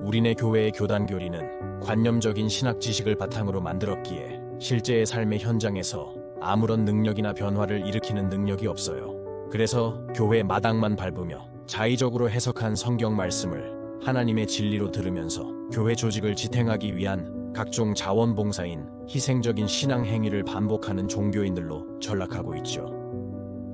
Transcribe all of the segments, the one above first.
우리네 교회의 교단 교리는 관념적인 신학 지식을 바탕으로 만들었기에 실제의 삶의 현장에서 아무런 능력이나 변화를 일으키는 능력이 없어요. 그래서 교회 마당만 밟으며 자의적으로 해석한 성경 말씀을 하나님의 진리로 들으면서 교회 조직을 지탱하기 위한 각종 자원봉사인 희생적인 신앙 행위를 반복하는 종교인들로 전락하고 있죠.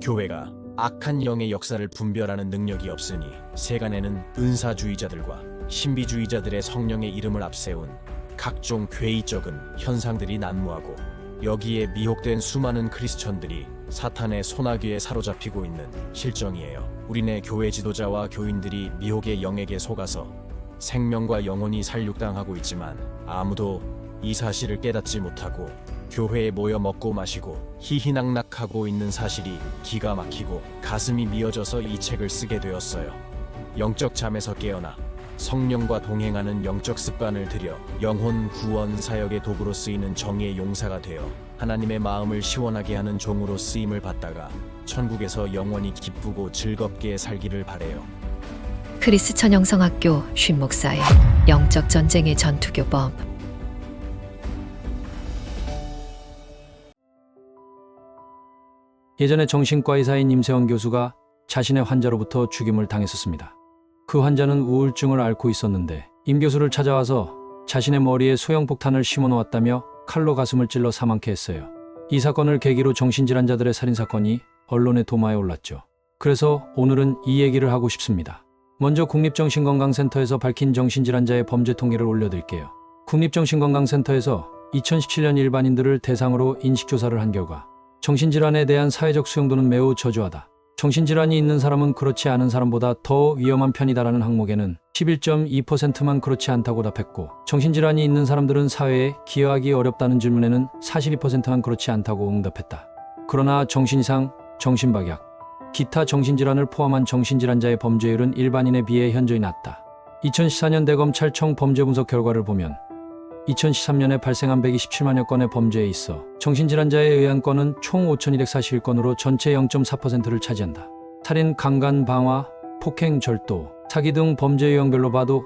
교회가 악한 영의 역사를 분별하는 능력이 없으니 세간에는 은사주의자들과 신비주의자들의 성령의 이름을 앞세운 각종 괴이적인 현상들이 난무하고 여기에 미혹된 수많은 크리스천들이 사탄의 소나기에 사로잡히고 있는 실정이에요. 우리네 교회 지도자와 교인들이 미혹의 영에게 속아서 생명과 영혼이 살육당하고 있지만 아무도 이 사실을 깨닫지 못하고 교회에 모여 먹고 마시고 희희낙낙하고 있는 사실이 기가 막히고 가슴이 미어져서 이 책을 쓰게 되었어요. 영적 잠에서 깨어나 성령과 동행하는 영적 습관을 들여 영혼 구원 사역의 도구로 쓰이는 정의의 용사가 되어 하나님의 마음을 시원하게 하는 종으로 쓰임을 받다가 천국에서 영원히 기쁘고 즐겁게 살기를 바래요. 크리스천 영성학교 쉰 목사의 영적 전쟁의 전투교법. 예전에 정신과 의사인 임세원 교수가 자신의 환자로부터 죽임을 당했었습니다. 그 환자는 우울증을 앓고 있었는데 임 교수를 찾아와서 자신의 머리에 소형폭탄을 심어놓았다며 칼로 가슴을 찔러 사망케 했어요. 이 사건을 계기로 정신질환자들의 살인사건이 언론의 도마에 올랐죠. 그래서 오늘은 이 얘기를 하고 싶습니다. 먼저 국립정신건강센터에서 밝힌 정신질환자의 범죄 통계를 올려드릴게요. 국립정신건강센터에서 2017년 일반인들을 대상으로 인식조사를 한 결과 정신질환에 대한 사회적 수용도는 매우 저조하다. 정신질환이 있는 사람은 그렇지 않은 사람보다 더 위험한 편이다라는 항목에는 11.2%만 그렇지 않다고 답했고, 정신질환이 있는 사람들은 사회에 기여하기 어렵다는 질문에는 42%만 그렇지 않다고 응답했다. 그러나 정신이상, 정신박약, 기타 정신질환을 포함한 정신질환자의 범죄율은 일반인에 비해 현저히 낮다. 2014년 대검찰청 범죄분석 결과를 보면 2013년에 발생한 127만여 건의 범죄에 있어 정신질환자에 의한 건은 총 5,241건으로 전체 0.4%를 차지한다. 살인, 강간, 방화, 폭행, 절도, 사기 등 범죄 유형별로 봐도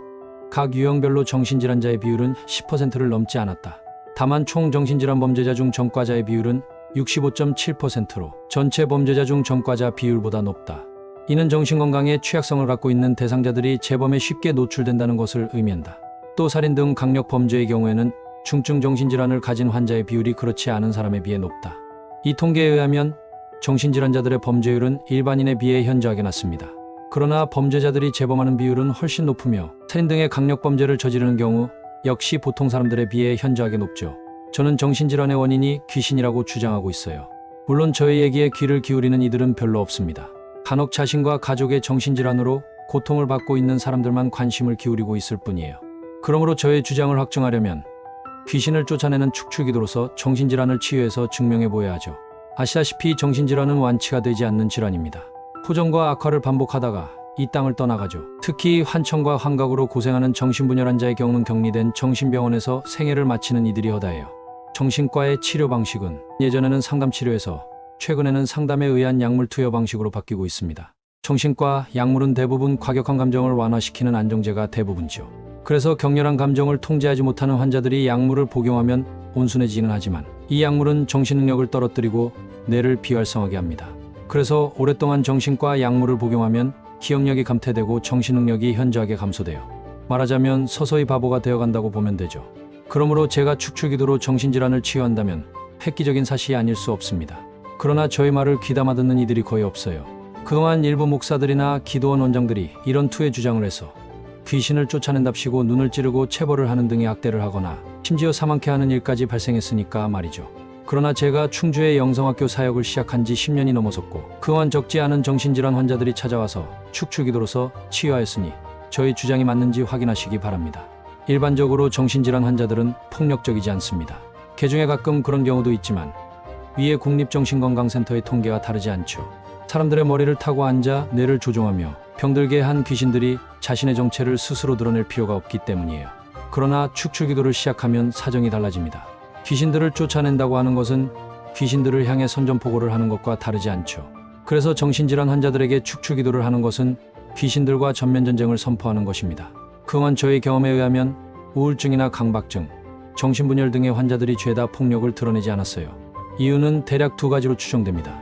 각 유형별로 정신질환자의 비율은 10%를 넘지 않았다. 다만 총 정신질환 범죄자 중 전과자의 비율은 65.7%로 전체 범죄자 중 전과자 비율보다 높다. 이는 정신건강에 취약성을 갖고 있는 대상자들이 재범에 쉽게 노출된다는 것을 의미한다. 또 살인 등 강력 범죄의 경우에는 중증 정신질환을 가진 환자의 비율이 그렇지 않은 사람에 비해 높다. 이 통계에 의하면 정신질환자들의 범죄율은 일반인에 비해 현저하게 낮습니다. 그러나 범죄자들이 재범하는 비율은 훨씬 높으며 살인 등의 강력 범죄를 저지르는 경우 역시 보통 사람들에 비해 현저하게 높죠. 저는 정신질환의 원인이 귀신이라고 주장하고 있어요. 물론 저의 얘기에 귀를 기울이는 이들은 별로 없습니다. 간혹 자신과 가족의 정신질환으로 고통을 받고 있는 사람들만 관심을 기울이고 있을 뿐이에요. 그러므로 저의 주장을 확증하려면 귀신을 쫓아내는 축출기도로서 정신질환을 치유해서 증명해 보여야 하죠. 아시다시피 정신질환은 완치가 되지 않는 질환입니다. 호전과 악화를 반복하다가 이 땅을 떠나가죠. 특히 환청과 환각으로 고생하는 정신분열 환자의 경우는 격리된 정신병원에서 생애를 마치는 이들이 허다해요. 정신과의 치료 방식은 예전에는 상담치료에서 최근에는 상담에 의한 약물 투여 방식으로 바뀌고 있습니다. 정신과 약물은 대부분 과격한 감정을 완화시키는 안정제가 대부분이죠. 그래서 격렬한 감정을 통제하지 못하는 환자들이 약물을 복용하면 온순해지기는 하지만 이 약물은 정신능력을 떨어뜨리고 뇌를 비활성하게 합니다. 그래서 오랫동안 정신과 약물을 복용하면 기억력이 감퇴되고 정신능력이 현저하게 감소돼요. 말하자면 서서히 바보가 되어간다고 보면 되죠. 그러므로 제가 축출기도로 정신질환을 치유한다면 획기적인 사실이 아닐 수 없습니다. 그러나 저의 말을 귀담아 듣는 이들이 거의 없어요. 그동안 일부 목사들이나 기도원 원장들이 이런 투의 주장을 해서 귀신을 쫓아낸답시고 눈을 찌르고 체벌을 하는 등의 악대를 하거나 심지어 사망케 하는 일까지 발생했으니까 말이죠. 그러나 제가 충주의 영성학교 사역을 시작한 지 10년이 넘어섰고 그동안 적지 않은 정신질환 환자들이 찾아와서 축출기도로서 치유하였으니 저희 주장이 맞는지 확인하시기 바랍니다. 일반적으로 정신질환 환자들은 폭력적이지 않습니다. 개중에 가끔 그런 경우도 있지만 위의 국립정신건강센터의 통계와 다르지 않죠. 사람들의 머리를 타고 앉아 뇌를 조종하며 병들게 한 귀신들이 자신의 정체를 스스로 드러낼 필요가 없기 때문이에요. 그러나 축출기도를 시작하면 사정이 달라집니다. 귀신들을 쫓아낸다고 하는 것은 귀신들을 향해 선전포고를 하는 것과 다르지 않죠. 그래서 정신질환 환자들에게 축출기도를 하는 것은 귀신들과 전면전쟁을 선포하는 것입니다. 그동안 저의 경험에 의하면 우울증이나 강박증, 정신분열 등의 환자들이 죄다 폭력을 드러내지 않았어요. 이유는 대략 두 가지로 추정됩니다.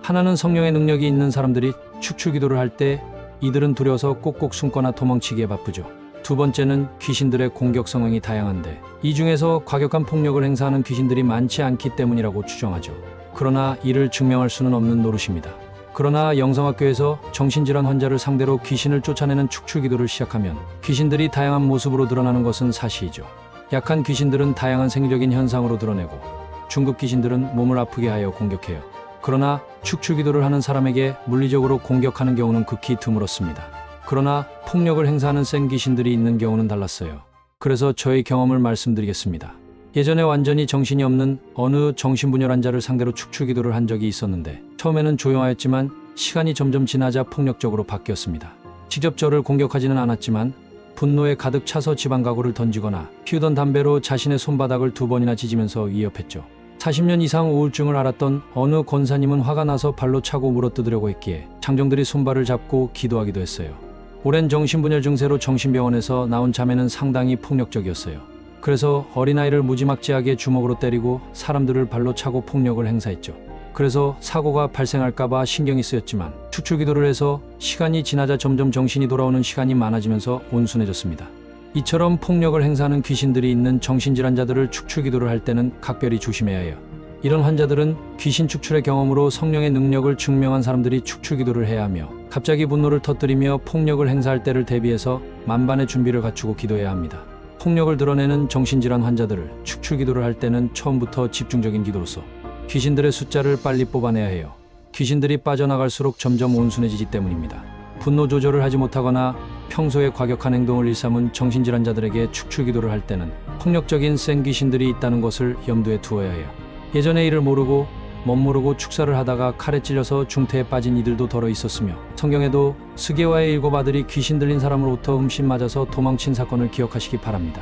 하나는 성령의 능력이 있는 사람들이 축출기도를 할 때 이들은 두려워서 꼭꼭 숨거나 도망치기에 바쁘죠. 두 번째는 귀신들의 공격 성향이 다양한데 이 중에서 과격한 폭력을 행사하는 귀신들이 많지 않기 때문이라고 추정하죠. 그러나 이를 증명할 수는 없는 노릇입니다. 그러나 영성학교에서 정신질환 환자를 상대로 귀신을 쫓아내는 축출기도를 시작하면 귀신들이 다양한 모습으로 드러나는 것은 사실이죠. 약한 귀신들은 다양한 생리적인 현상으로 드러내고 중급 귀신들은 몸을 아프게 하여 공격해요. 그러나 축출기도를 하는 사람에게 물리적으로 공격하는 경우는 극히 드물었습니다. 그러나 폭력을 행사하는 센 귀신들이 있는 경우는 달랐어요. 그래서 저의 경험을 말씀드리겠습니다. 예전에 완전히 정신이 없는 어느 정신분열 환자를 상대로 축출기도를 한 적이 있었는데 처음에는 조용하였지만 시간이 점점 지나자 폭력적으로 바뀌었습니다. 직접 저를 공격하지는 않았지만 분노에 가득 차서 집안 가구를 던지거나 피우던 담배로 자신의 손바닥을 2번이나 찢으면서 위협했죠. 40년 이상 우울증을 앓았던 어느 권사님은 화가 나서 발로 차고 물어뜯으려고 했기에 장정들이 손발을 잡고 기도하기도 했어요. 오랜 정신분열 증세로 정신병원에서 나온 자매는 상당히 폭력적이었어요. 그래서 어린아이를 무지막지하게 주먹으로 때리고 사람들을 발로 차고 폭력을 행사했죠. 그래서 사고가 발생할까봐 신경이 쓰였지만 축출기도를 해서 시간이 지나자 점점 정신이 돌아오는 시간이 많아지면서 온순해졌습니다. 이처럼 폭력을 행사하는 귀신들이 있는 정신질환자들을 축출기도를 할 때는 각별히 조심해야 해요. 이런 환자들은 귀신 축출의 경험으로 성령의 능력을 증명한 사람들이 축출기도를 해야 하며 갑자기 분노를 터뜨리며 폭력을 행사할 때를 대비해서 만반의 준비를 갖추고 기도해야 합니다. 폭력을 드러내는 정신질환 환자들을 축출기도를 할 때는 처음부터 집중적인 기도로서 귀신들의 숫자를 빨리 뽑아내야 해요. 귀신들이 빠져나갈수록 점점 온순해지기 때문입니다. 분노 조절을 하지 못하거나 평소에 과격한 행동을 일삼은 정신질환자들에게 축출기도를 할 때는 폭력적인 센 귀신들이 있다는 것을 염두에 두어야 해요. 예전에 이를 모르고 멋모르고 축사를 하다가 칼에 찔려서 중태에 빠진 이들도 더러 있었으며 성경에도 스게와의 7 아들이 귀신 들린 사람으로부터 흠씬 맞아서 도망친 사건을 기억하시기 바랍니다.